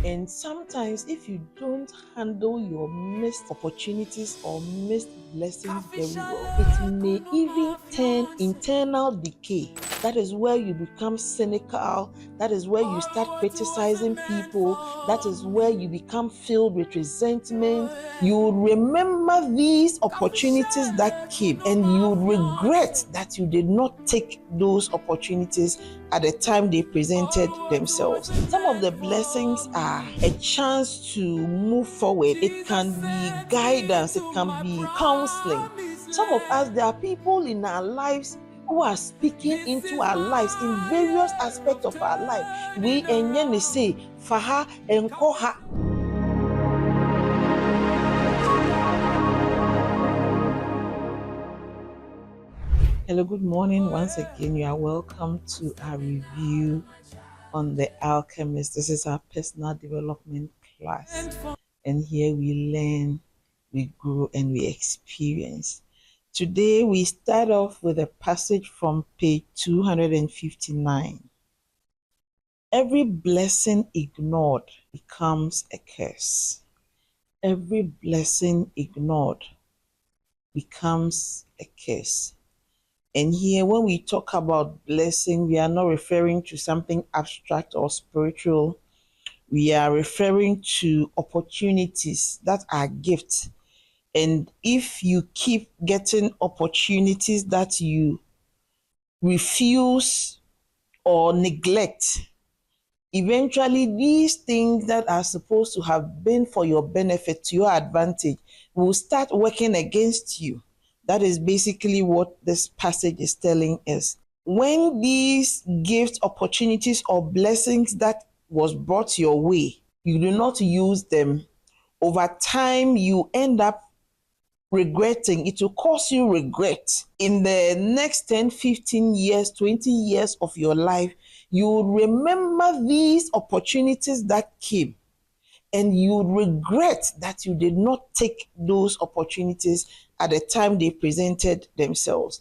And sometimes if you don't handle your missed opportunities or missed blessings very well, it may even turn internal decay. That is where you become cynical. That is where you start criticizing people. That is where you become filled with resentment. You remember these opportunities that came and you regret that you did not take those opportunities at the time they presented themselves. Some of the blessings are a chance to move forward. It can be guidance. It can be counseling. Some of us, there are people in our lives who are speaking into our lives in various aspects of our life. We enye say faha enkoha. Hello, good morning. Once again, you are welcome to our review on the Alchemist. This is our personal development class, and here we learn, we grow, and we experience. Today, we start off with a passage from page 259. Every blessing ignored becomes a curse. Every blessing ignored becomes a curse. And here, when we talk about blessing, we are not referring to something abstract or spiritual. We are referring to opportunities that are gifts. And if you keep getting opportunities that you refuse or neglect, eventually these things that are supposed to have been for your benefit, to your advantage, will start working against you. That is basically what this passage is telling us. When these gifts, opportunities, or blessings that was brought your way, you do not use them, over time you end up regretting. It will cause you regret. In the next 10, 15 years, 20 years of your life, you will remember these opportunities that came and you regret that you did not take those opportunities at the time they presented themselves.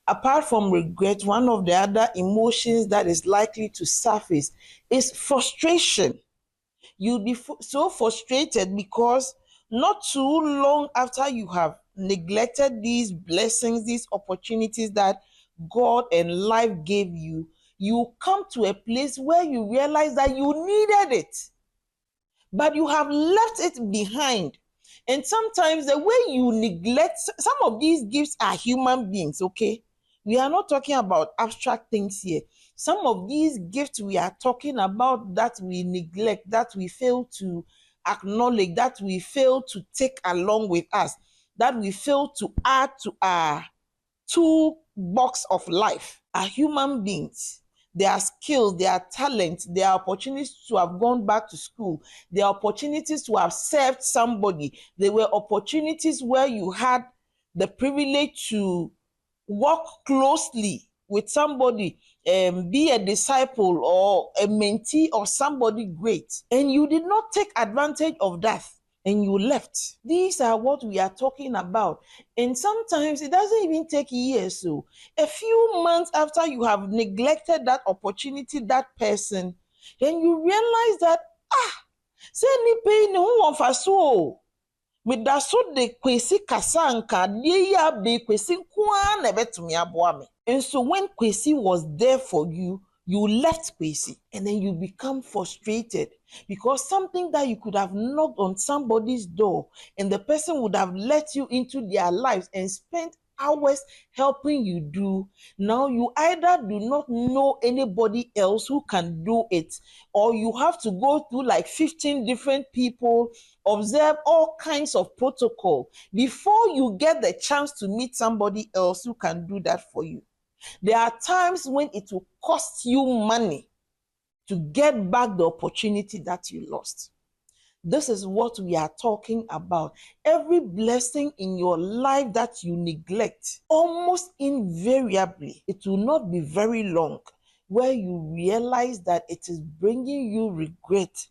Apart from regret, one of the other emotions that is likely to surface is frustration. You'll be so frustrated because not too long after you have neglected these blessings, these opportunities that God and life gave you, you come to a place where you realize that you needed it, but you have left it behind. And sometimes the way you neglect some of these gifts are human beings, okay? We are not talking about abstract things here. Some of these gifts we are talking about that we neglect, that we fail to acknowledge, that we fail to take along with us, that we fail to add to our toolbox of life, are human beings. There are skills, there are talents, there are opportunities to have gone back to school, there are opportunities to have served somebody, there were opportunities where you had the privilege to work closely with somebody, be a disciple or a mentee or somebody great, and you did not take advantage of that and you left. These are what we are talking about. And sometimes it doesn't even take years. So a few months after you have neglected that opportunity, that person, then you realize that, say ni pay ni who want so. With that so de kwesi kasanka, ya be kwesi kwa na betumi aboa me. And so when kwesi was there for you, you left kwesi and then you become frustrated because something that you could have knocked on somebody's door and the person would have let you into their lives and spent hours helping you do. Now you either do not know anybody else who can do it, or you have to go through like 15 different people, observe all kinds of protocol before you get the chance to meet somebody else who can do that for you. There are times when it will cost you money to get back the opportunity that you lost. This is what we are talking about. Every blessing in your life that you neglect, almost invariably, it will not be very long where you realize that it is bringing you regret,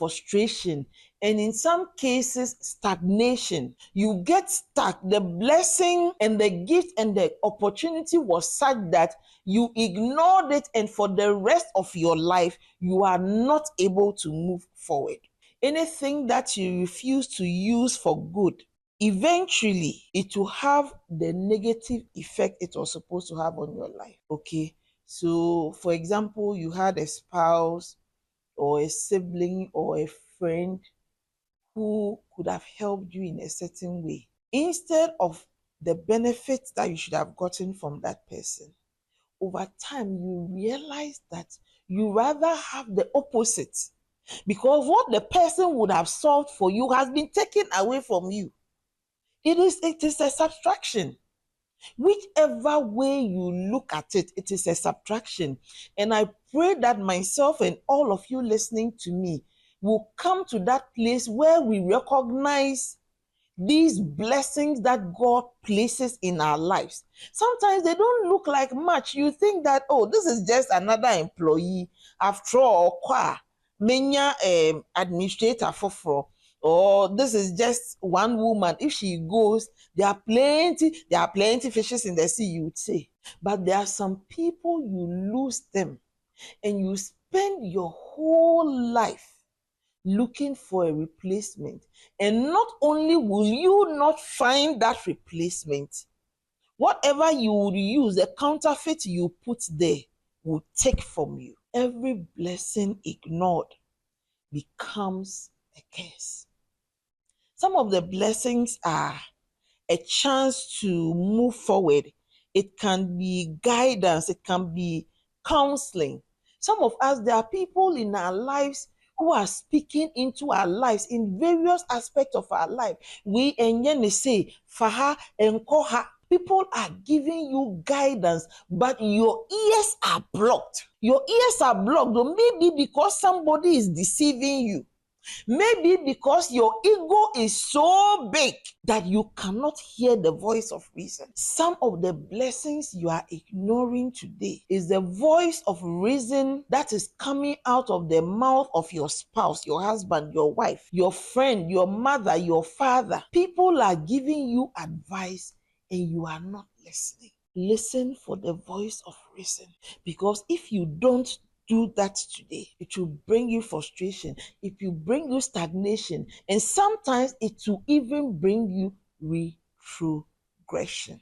frustration, and in some cases, stagnation. You get stuck. The blessing and the gift and the opportunity was such that you ignored it, and for the rest of your life, you are not able to move forward. Anything that you refuse to use for good, eventually it will have the negative effect it was supposed to have on your life. Okay. So, for example, you had a spouse or a sibling or a friend who could have helped you in a certain way. Instead of the benefits that you should have gotten from that person, over time you realize that you rather have the opposite, because what the person would have solved for you has been taken away from you. It is a subtraction. Whichever way you look at it, it is a subtraction. And I pray that myself and all of you listening to me will come to that place where we recognize these blessings that God places in our lives. Sometimes they don't look like much. You think that, oh, this is just another employee. After all, menya administrator for, or this is just one woman. If she goes, there are plenty fishes in the sea, you would say. But there are some people, you lose them and you spend your whole life looking for a replacement. And not only will you not find that replacement, whatever you would use, the counterfeit you put there, will take from you. Every blessing ignored becomes a curse. Some of the blessings are a chance to move forward. It can be guidance, it can be counseling. Some of us, there are people in our lives who are speaking into our lives in various aspects of our life. We say, Faha and Koha. People are giving you guidance, but your ears are blocked. Your ears are blocked, or maybe because somebody is deceiving you. Maybe because your ego is so big that you cannot hear the voice of reason. Some of the blessings you are ignoring today is the voice of reason that is coming out of the mouth of your spouse, your husband, your wife, your friend, your mother, your father. People are giving you advice and you are not listening. Listen for the voice of reason, because if you don't do that today, it will bring you frustration, it will bring you stagnation, and sometimes it will even bring you retrogression.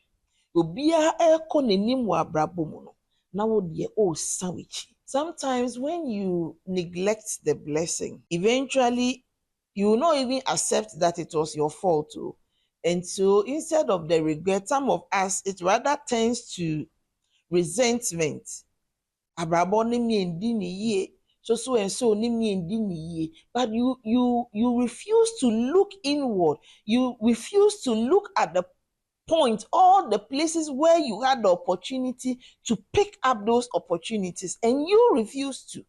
Sometimes when you neglect the blessing, eventually you will not even accept that it was your fault too. And so instead of the regret, some of us, it rather tends to resentment. Abrabo ni mi endi ni ye, so and so ni mi endi ni ye. But you refuse to look inward. You refuse to look at the point, all the places where you had the opportunity to pick up those opportunities, and you refuse to.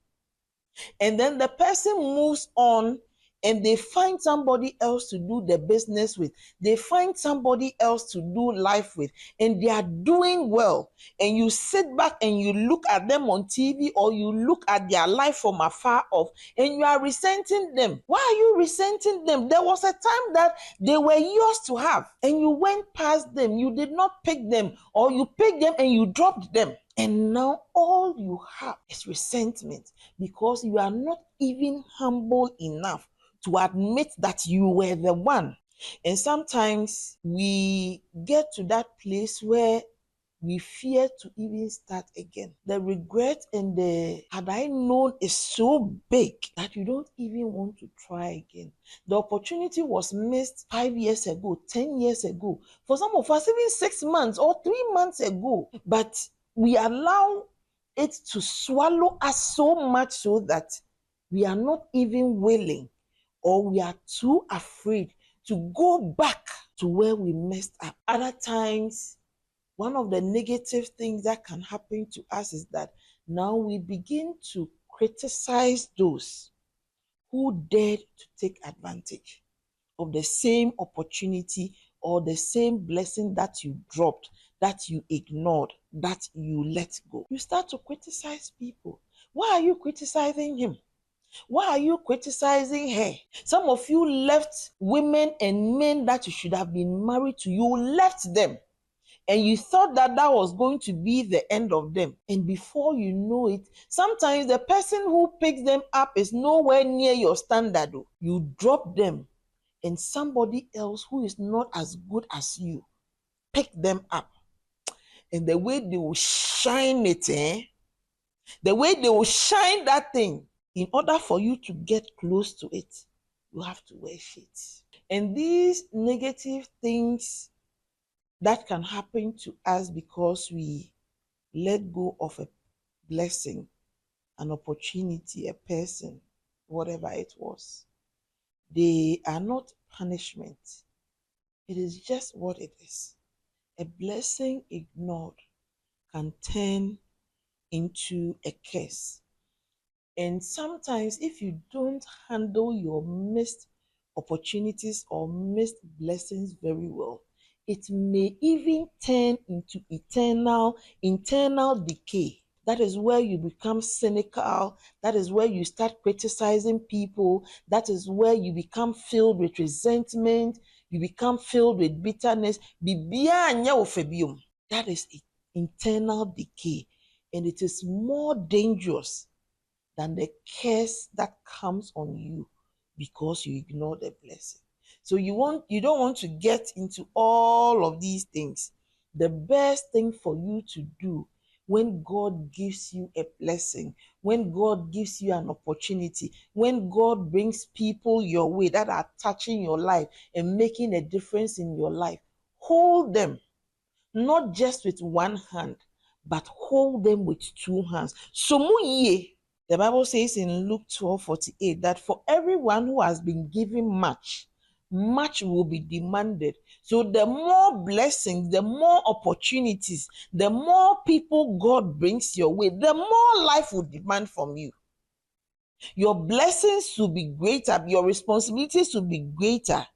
And then the person moves on and they find somebody else to do the business with. They find somebody else to do life with, and they are doing well. And you sit back and you look at them on TV, or you look at their life from afar off, and you are resenting them. Why are you resenting them? There was a time that they were yours to have, and you went past them. You did not pick them, or you picked them and you dropped them. And now all you have is resentment, because you are not even humble enough to admit that you were the one. And sometimes we get to that place where we fear to even start again. The regret and the had I known is so big that you don't even want to try again. The opportunity was missed 5 years ago, 10 years ago. For some of us, even 6 months or 3 months ago. But we allow it to swallow us so much so that we are not even willing, or we are too afraid to go back to where we messed up. Other times, one of the negative things that can happen to us is that now we begin to criticize those who dared to take advantage of the same opportunity or the same blessing that you dropped, that you ignored, that you let go. You start to criticize people. Why are you criticizing him? Why are you criticizing her? Some of you left women and men that you should have been married to. You left them. And you thought that that was going to be the end of them. And before you know it, sometimes the person who picks them up is nowhere near your standard. You drop them, and somebody else who is not as good as you pick them up. And the way they will shine it, the way they will shine that thing, in order for you to get close to it, you have to worship it. And these negative things that can happen to us because we let go of a blessing, an opportunity, a person, whatever it was. They are not punishment. It is just what it is. A blessing ignored can turn into a curse. And sometimes, if you don't handle your missed opportunities or missed blessings very well, it may even turn into internal decay. That is where you become cynical. That is where you start criticizing people. That is where you become filled with resentment. You become filled with bitterness. That is internal decay. And it is more dangerous than the curse that comes on you because you ignore the blessing. So you don't want to get into all of these things. The best thing for you to do when God gives you a blessing, when God gives you an opportunity, when God brings people your way that are touching your life and making a difference in your life, hold them, not just with one hand, but hold them with two hands. So the Bible says in Luke 12:48 that for everyone who has been given much, much will be demanded. So the more blessings, the more opportunities, the more people God brings your way, the more life will demand from you. Your blessings will be greater, your responsibilities will be greater.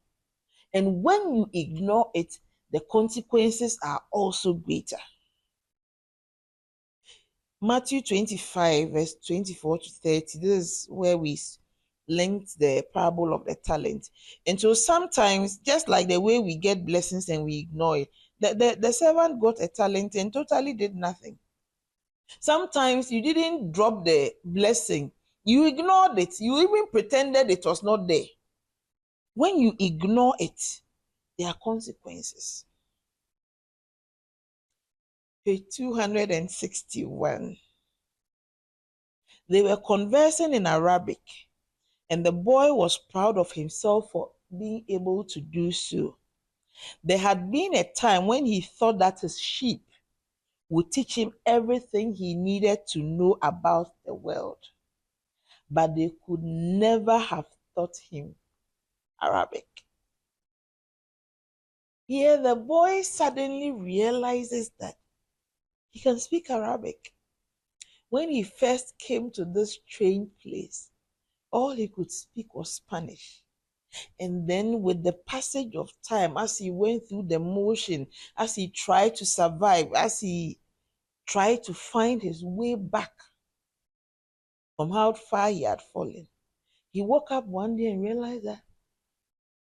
And when you ignore it, the consequences are also greater. Matthew 25, verse 24 to 30, this is where we linked the parable of the talent. And so sometimes, just like the way we get blessings and we ignore it, the servant got a talent and totally did nothing. Sometimes you didn't drop the blessing, you ignored it, you even pretended it was not there. When you ignore it, there are consequences. Page 261. They were conversing in Arabic, and the boy was proud of himself for being able to do so. There had been a time when he thought that his sheep would teach him everything he needed to know about the world, but they could never have taught him Arabic. Here, the boy suddenly realizes that he can speak Arabic. When he first came to this strange place, all he could speak was Spanish. And then, with the passage of time, as he went through the motion, as he tried to survive, as he tried to find his way back from how far he had fallen, he woke up one day and realized that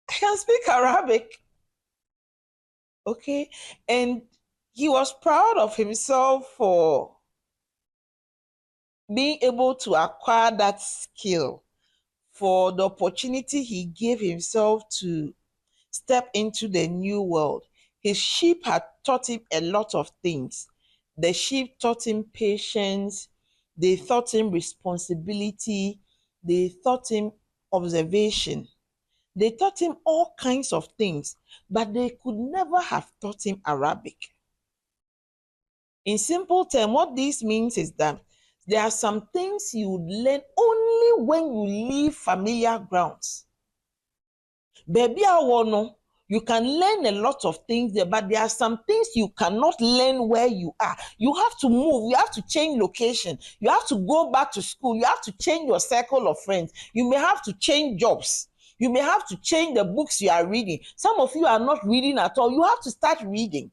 I can speak Arabic. Okay. And he was proud of himself for being able to acquire that skill, for the opportunity he gave himself to step into the new world. His sheep had taught him a lot of things. The sheep taught him patience, they taught him responsibility, they taught him observation. They taught him all kinds of things, but they could never have taught him Arabic. In simple terms, what this means is that there are some things you would learn only when you leave familiar grounds. Baby, you can learn a lot of things there, but there are some things you cannot learn where you are. You have to move, you have to change location, you have to go back to school, you have to change your circle of friends, you may have to change jobs, you may have to change the books you are reading. Some of you are not reading at all, you have to start reading.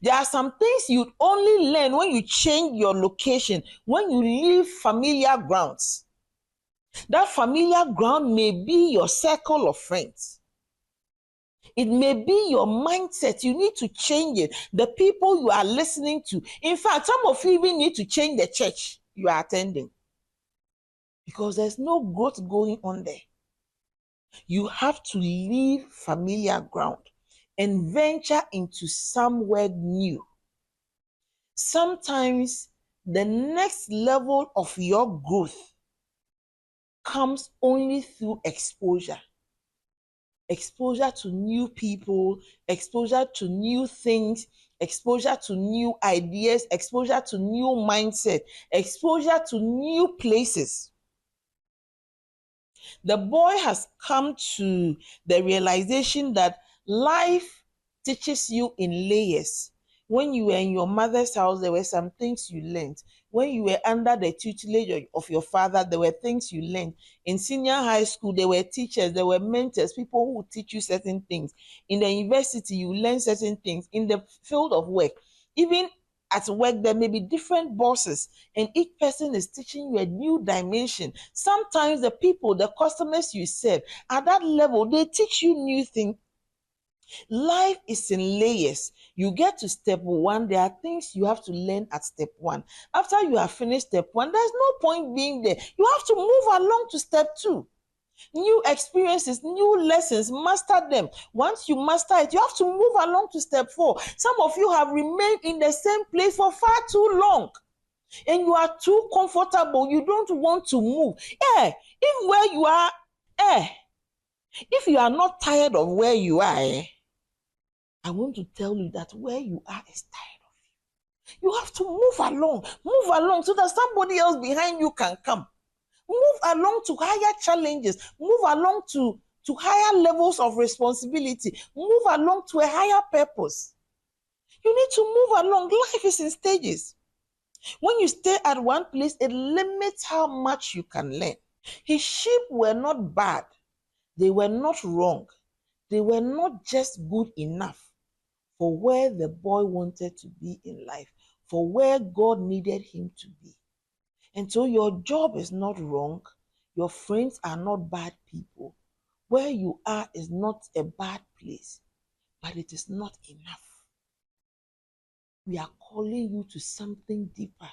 There are some things you only learn when you change your location, when you leave familiar grounds. That familiar ground may be your circle of friends. It may be your mindset. You need to change it. The people you are listening to. In fact, some of you even need to change the church you are attending, because there's no growth going on there. You have to leave familiar ground and venture into somewhere new. Sometimes the next level of your growth comes only through exposure. Exposure to new people, exposure to new things, exposure to new ideas, exposure to new mindset, exposure to new places. The boy has come to the realization that life teaches you in layers. When you were in your mother's house, there were some things you learned. When you were under the tutelage of your father, there were things you learned. In senior high school, there were teachers, there were mentors, people who would teach you certain things. In the university, you learn certain things. In the field of work, even at work, there may be different bosses, and each person is teaching you a new dimension. Sometimes the people, the customers you serve at that level, they teach you new things. Life is in layers. You get to step one, there are things you have to learn at step one. After you have finished step one, there's no point being there. You have to move along to step two. New experiences, new lessons, master them. Once you master it, you have to move along to step four. Some of you have remained in the same place for far too long, and you are too comfortable. You don't want to move. If where you are, if you are not tired of where you are, I want to tell you that where you are is tired of you. You have to move along so that somebody else behind you can come. Move along to higher challenges. Move along to higher levels of responsibility. Move along to a higher purpose. You need to move along. Life is in stages. When you stay at one place, it limits how much you can learn. His sheep were not bad. They were not wrong. They were not just good enough for where the boy wanted to be in life, for where God needed him to be. And so your job is not wrong. Your friends are not bad people. Where you are is not a bad place, but it is not enough. We are calling you to something deeper.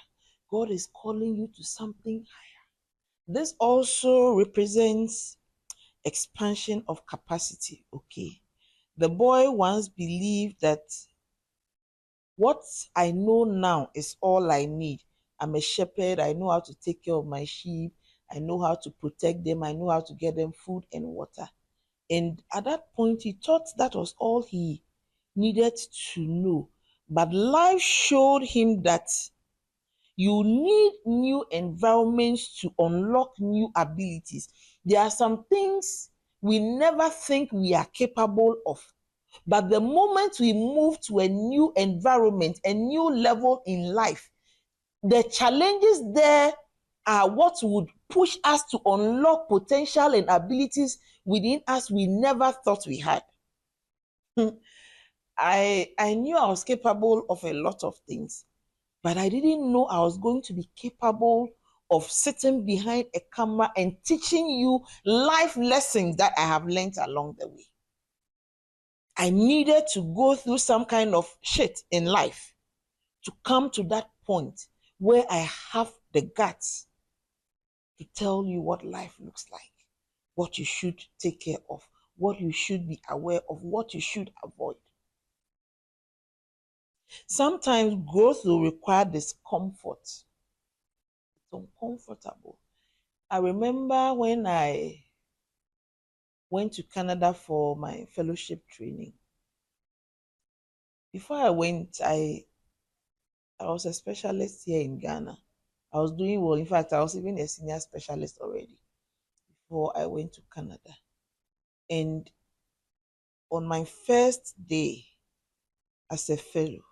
God is calling you to something higher. This also represents expansion of capacity. Okay. The boy once believed that what I know now is all I need. I'm a shepherd. I know how to take care of my sheep. I know how to protect them. I know how to get them food and water. And at that point, he thought that was all he needed to know. But life showed him that you need new environments to unlock new abilities. There are some things we never think we are capable of. But the moment we move to a new environment, a new level in life, the challenges there are what would push us to unlock potential and abilities within us we never thought we had. I knew I was capable of a lot of things, but I didn't know I was going to be capable of sitting behind a camera and teaching you life lessons that I have learned along the way. I needed to go through some kind of shit in life to come to that point where I have the guts to tell you what life looks like, what you should take care of, what you should be aware of, what you should avoid. Sometimes growth will require discomfort. It's uncomfortable. I remember when I went to Canada for my fellowship training. Before I went, I was a specialist here in Ghana. I was doing well. In fact, I was even a senior specialist already before I went to Canada. And on my first day as a fellow,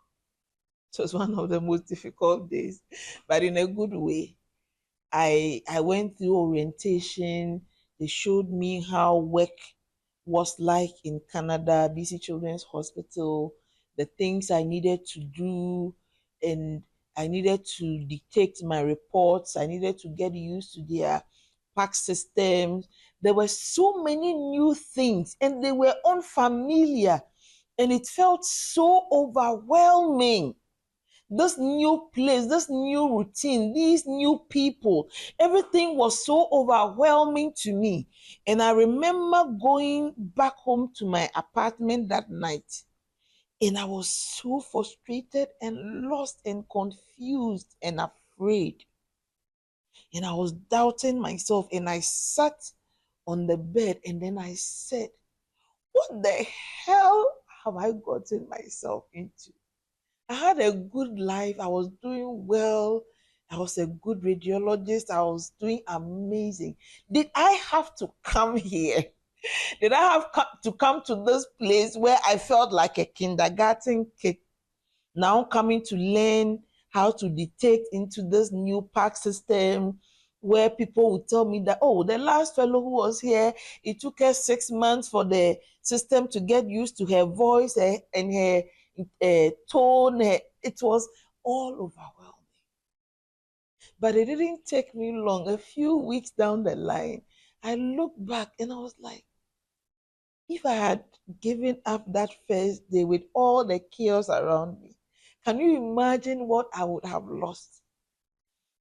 it was one of the most difficult days, but in a good way. I went through orientation. They showed me how work was like in Canada, BC Children's Hospital, the things I needed to do, and I needed to dictate my reports. I needed to get used to their park systems. There were so many new things and they were unfamiliar. And it felt so overwhelming. This new place, this new routine, these new people, everything was so overwhelming to me. And I remember going back home to my apartment that night. And I was so frustrated and lost and confused and afraid. And I was doubting myself. And I sat on the bed and then I said, what the hell have I gotten myself into? I had a good life. I was doing well. I was a good radiologist. I was doing amazing. Did I have to come here? Did I have to come to this place where I felt like a kindergarten kid, now coming to learn how to detect into this new park system where people would tell me that, oh, the last fellow who was here, it took her 6 months for the system to get used to her voice and her tone. It was all overwhelming. But it didn't take me long. A few weeks down the line, I looked back and I was like, if I had given up that first day with all the chaos around me, can you imagine what I would have lost?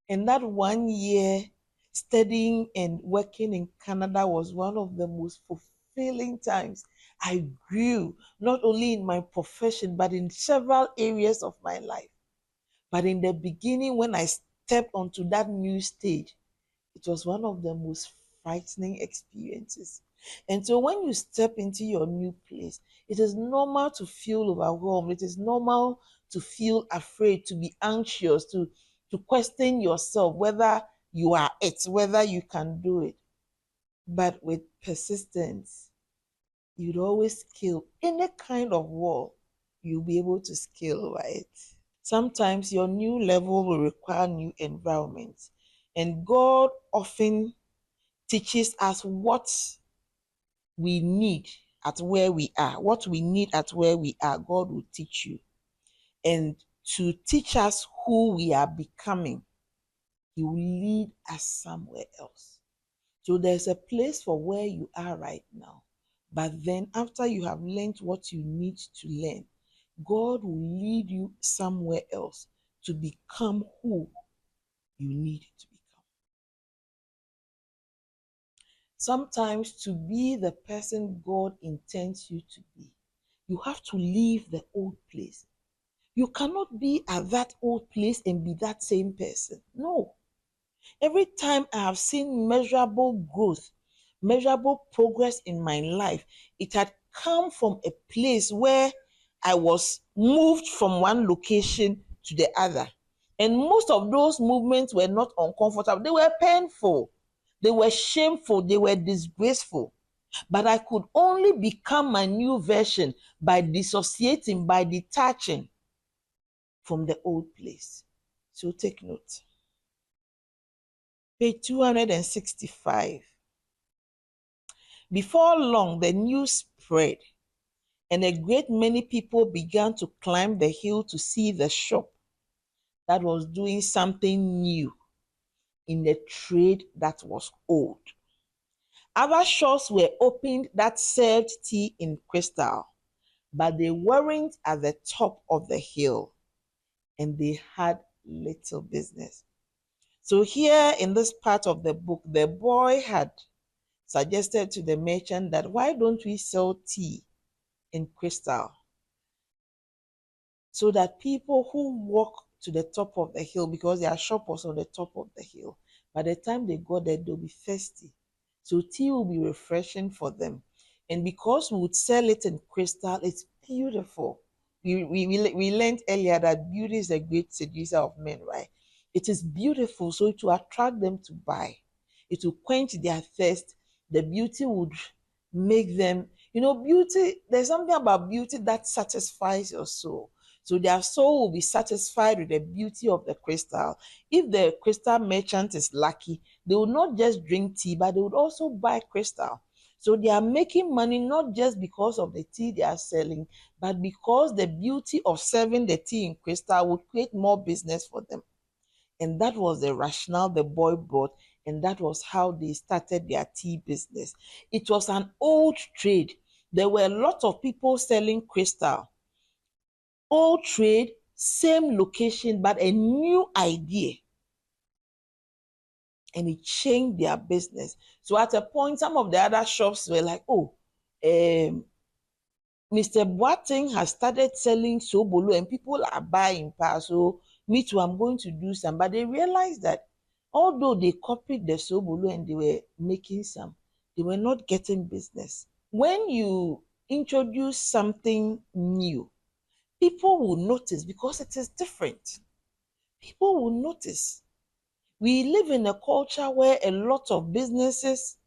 And that 1 year studying and working in Canada was one of the most fulfilling times. I grew not only in my profession, but in several areas of my life. But in the beginning, when I stepped onto that new stage, it was one of the most frightening experiences. And so when you step into your new place, it is normal to feel overwhelmed. It is normal to feel afraid, to be anxious, to question yourself whether you are it, whether you can do it. But with persistence, you'd always scale any kind of wall. You'll be able to scale over it. Sometimes your new level will require new environments. And God often teaches us what we need at where we are. What we need at where we are, God will teach you. And to teach us who we are becoming, He will lead us somewhere else. So there's a place for where you are right now. But then after you have learned what you need to learn, God will lead you somewhere else to become who you need to become. Sometimes to be the person God intends you to be, you have to leave the old place. You cannot be at that old place and be that same person. No. Every time I have seen measurable growth, measurable progress in my life, it had come from a place where I was moved from one location to the other. And most of those movements were not uncomfortable, they were painful, they were shameful, they were disgraceful. But I could only become my new version by dissociating, by detaching from the old place. So take note. Page 265. Before long, the news spread, and a great many people began to climb the hill to see the shop that was doing something new in a trade that was old. Other shops were opened that served tea in crystal, but they weren't at the top of the hill and they had little business. So, here in this part of the book, the boy had suggested to the merchant that why don't we sell tea in crystal so that people who walk to the top of the hill, because their shop was on the top of the hill, by the time they got there, they'll be thirsty. So tea will be refreshing for them. And because we would sell it in crystal, it's beautiful. We learned earlier that beauty is a great seducer of men, right? It is beautiful, so it will attract them to buy. It will quench their thirst. The beauty would make them, beauty, there's something about beauty that satisfies your soul. So their soul will be satisfied with the beauty of the crystal. If the crystal merchant is lucky, they will not just drink tea, but they would also buy crystal. So they are making money not just because of the tea they are selling, but because the beauty of serving the tea in crystal would create more business for them. And that was the rationale the boy brought. And that was how they started their tea business. It was an old trade. There were a lot of people selling crystal. Old trade, same location, but a new idea. And it changed their business. So at a point, some of the other shops were like, oh, Mr. Boateng has started selling sobolo and people are buying pa. So me too, I'm going to do some. But they realized that although they copied the sobolo and they were making some, they were not getting business. When you introduce something new, people will notice because it is different. People will notice. We live in a culture where a lot of businesses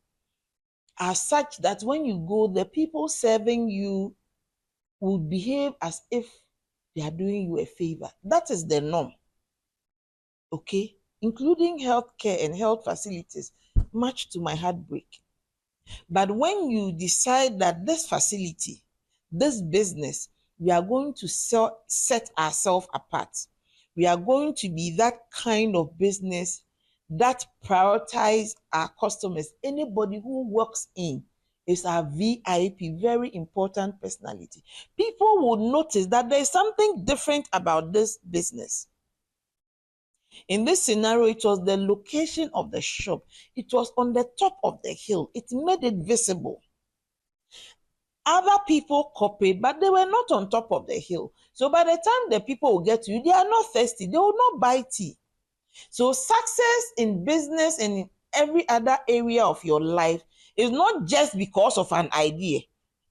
are such that when you go, the people serving you will behave as if they are doing you a favor. That is the norm, okay? Including healthcare and health facilities, much to my heartbreak. But when you decide that this facility, this business, we are going to set ourselves apart, we are going to be that kind of business that prioritize our customers. Anybody who walks in is our VIP, very important personality. People will notice that there is something different about this business. In this scenario, it was the location of the shop. It was on the top of the hill. It made it visible. Other people copied, but they were not on top of the hill. So by the time the people will get to you, they are not thirsty. They will not buy tea. So success in business and in every other area of your life is not just because of an idea.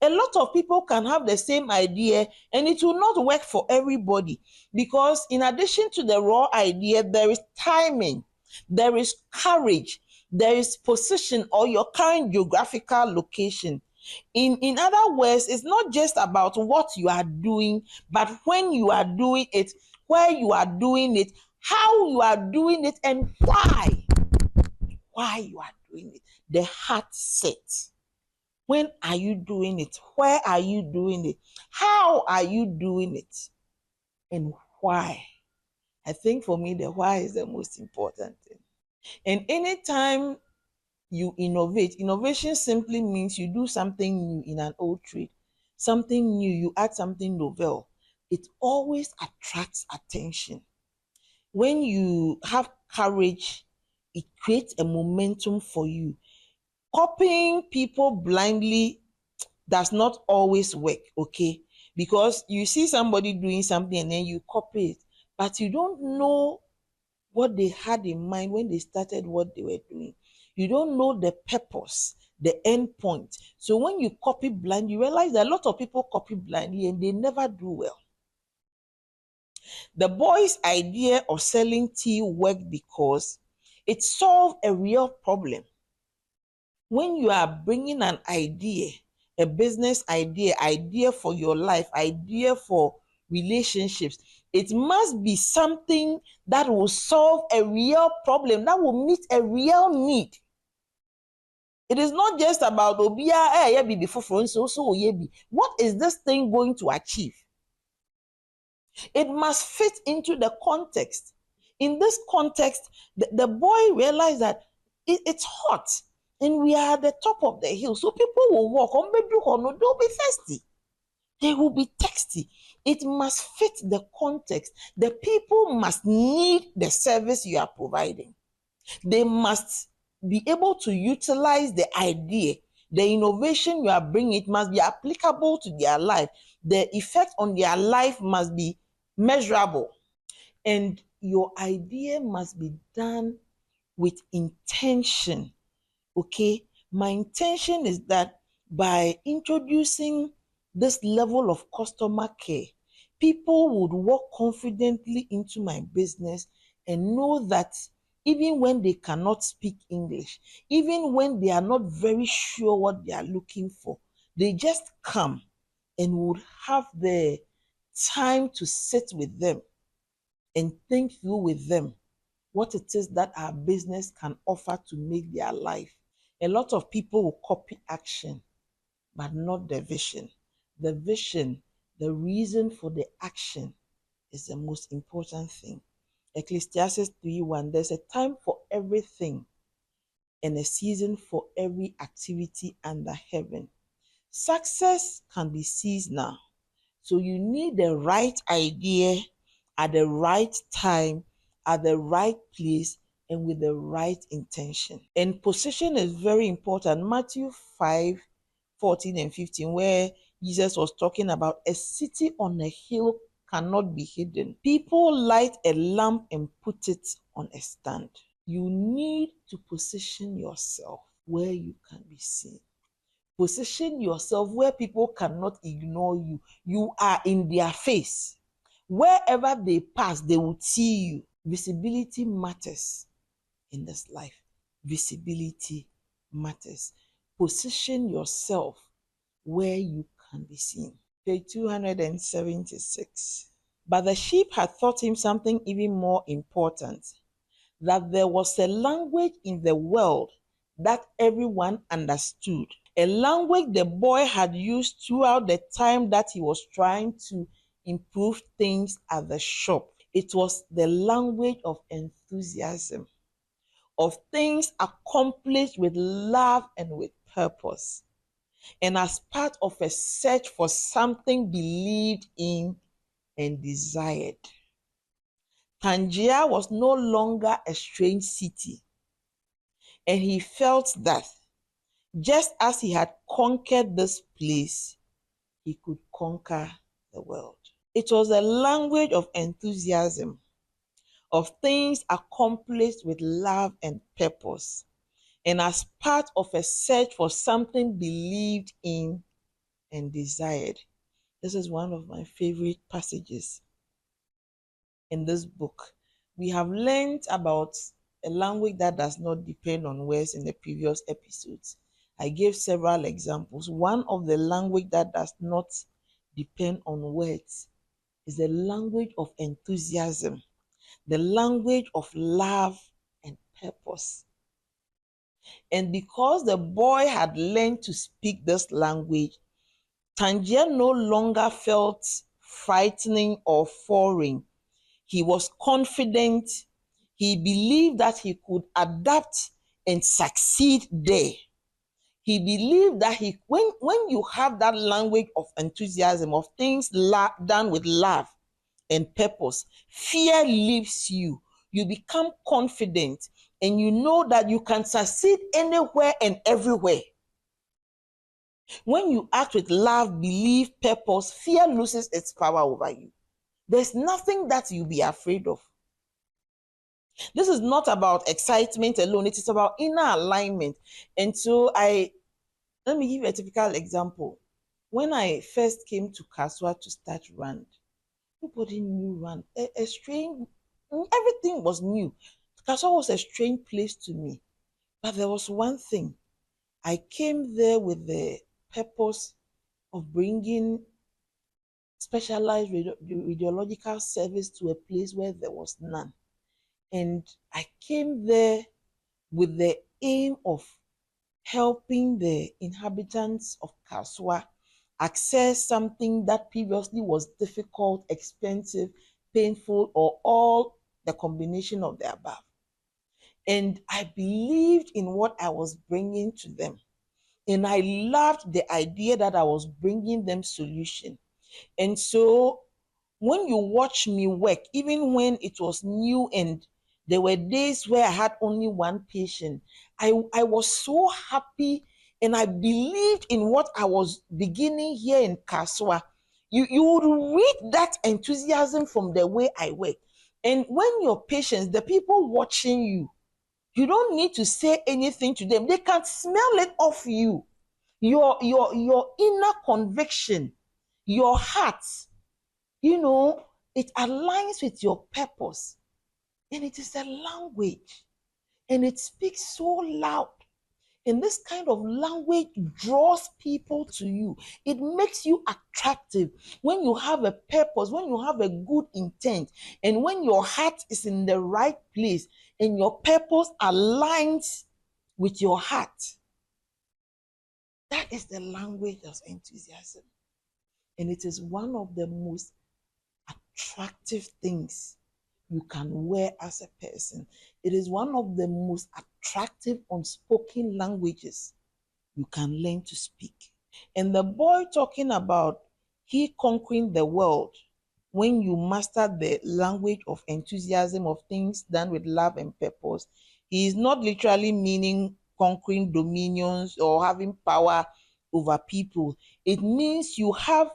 A lot of people can have the same idea and it will not work for everybody, because in addition to the raw idea, there is timing, there is courage, there is position or your current geographical location. In other words, it's not just about what you are doing, but when you are doing it, where you are doing it, how you are doing it, and why you are doing it. The heart set. When are you doing it? Where are you doing it? How are you doing it? And why? I think for me, the why is the most important thing. And anytime you innovate, innovation simply means you do something new in an old trade, something new, you add something novel. It always attracts attention. When you have courage, it creates a momentum for you. Copying people blindly does not always work, okay? Because you see somebody doing something and then you copy it, but you don't know what they had in mind when they started what they were doing. You don't know the purpose, the end point. So when you copy blind, you realize that a lot of people copy blindly and they never do well. The boy's idea of selling tea worked because it solved a real problem. When you are bringing an idea, a business idea for your life, idea for relationships, it must be something that will solve a real problem, that will meet a real need. It is not just about what is this thing going to achieve? It must fit into the context. In this context, the boy realized that it's hot and we are at the top of the hill. So people will walk on, they'll be thirsty. They will be thirsty. It must fit the context. The people must need the service you are providing. They must be able to utilize the idea, the innovation you are bringing. It must be applicable to their life. The effect on their life must be measurable. And your idea must be done with intention. Okay, my intention is that by introducing this level of customer care, people would walk confidently into my business and know that even when they cannot speak English, even when they are not very sure what they are looking for, they just come and would have the time to sit with them and think through with them what it is that our business can offer to make their life. A lot of people will copy action, but not the vision. The vision, the reason for the action is the most important thing. Ecclesiastes 3:1, there's a time for everything and a season for every activity under heaven. Success can be seasonal. So you need the right idea at the right time, at the right place, and with the right intention. And position is very important. Matthew 5:14 and 15, where Jesus was talking about a city on a hill cannot be hidden. People light a lamp and put it on a stand. You need to position yourself where you can be seen. Position yourself where people cannot ignore you. You are in their face. Wherever they pass, they will see you. Visibility matters in this life. Visibility matters. Position yourself where you can be seen. Page 276. But the sheep had taught him something even more important, that there was a language in the world that everyone understood. A language the boy had used throughout the time that he was trying to improve things at the shop. It was the language of enthusiasm, of things accomplished with love and with purpose, and as part of a search for something believed in and desired. Tangier was no longer a strange city, and he felt that just as he had conquered this place, he could conquer the world. It was a language of enthusiasm, of things accomplished with love and purpose, and as part of a search for something believed in and desired. This is one of my favorite passages in this book. We have learned about a language that does not depend on words in the previous episodes. I gave several examples. One of the language that does not depend on words is the language of enthusiasm, the language of love and purpose. And because the boy had learned to speak this language, Tangier no longer felt frightening or foreign. He was confident. He believed that he could adapt and succeed there. He believed that when you have that language of enthusiasm, of things done with love and purpose, fear leaves you. You become confident and you know that you can succeed anywhere and everywhere. When you act with love, belief, purpose, fear loses its power over you. There's nothing that you'll be afraid of. This is not about excitement alone. It is about inner alignment. And so let me give you a typical example. When I first came to Kaswa to start RAND, nobody knew RAND. A strange, everything was new. Kaswa was a strange place to me. But there was one thing. I came there with the purpose of bringing specialized radiological service to a place where there was none. And I came there with the aim of helping the inhabitants of Kaswa access something that previously was difficult, expensive, painful, or all the combination of the above. And I believed in what I was bringing to them. And I loved the idea that I was bringing them solution. And so when you watch me work, even when it was new and there were days where I had only one patient, I was so happy and I believed in what I was beginning here in Kaswa. You would read that enthusiasm from the way I work. And when your patients, the people watching you, you don't need to say anything to them. They can smell it off you. Your inner conviction, your heart, it aligns with your purpose. And it is a language. And it speaks so loud. And this kind of language draws people to you. It makes you attractive when you have a purpose, when you have a good intent, and when your heart is in the right place and your purpose aligns with your heart. That is the language of enthusiasm. And it is one of the most attractive things you can wear as a person. It is one of the most attractive unspoken languages you can learn to speak. And the boy talking about he conquering the world, when you master the language of enthusiasm of things done with love and purpose, he is not literally meaning conquering dominions or having power over people. It means you have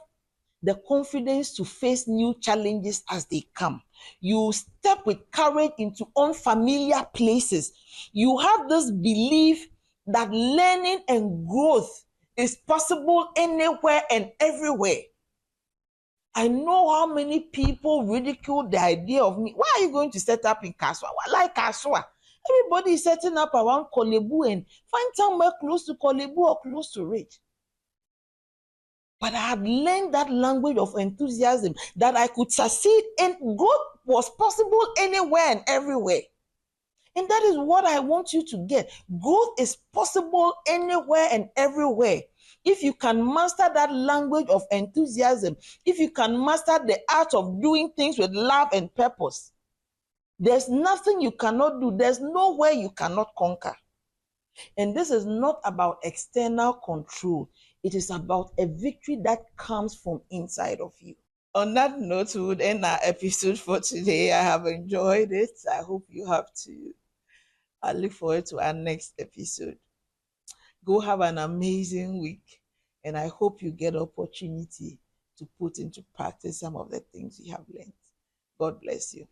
the confidence to face new challenges as they come. You step with courage into unfamiliar places. You have this belief that learning and growth is possible anywhere and everywhere. I know how many people ridicule the idea of me. Why are you going to set up in Kaswa? Why like Kaswa? Everybody is setting up around Kolebu, and find somewhere close to Kolebu or close to Ridge. But I had learned that language of enthusiasm, that I could succeed and growth was possible anywhere and everywhere. And that is what I want you to get. Growth is possible anywhere and everywhere. If you can master that language of enthusiasm, if you can master the art of doing things with love and purpose, there's nothing you cannot do. There's nowhere you cannot conquer. And this is not about external control. It is about a victory that comes from inside of you. On that note, we would end our episode for today. I have enjoyed it. I hope you have too. I look forward to our next episode. Go have an amazing week, and I hope you get opportunity to put into practice some of the things you have learned. God bless you.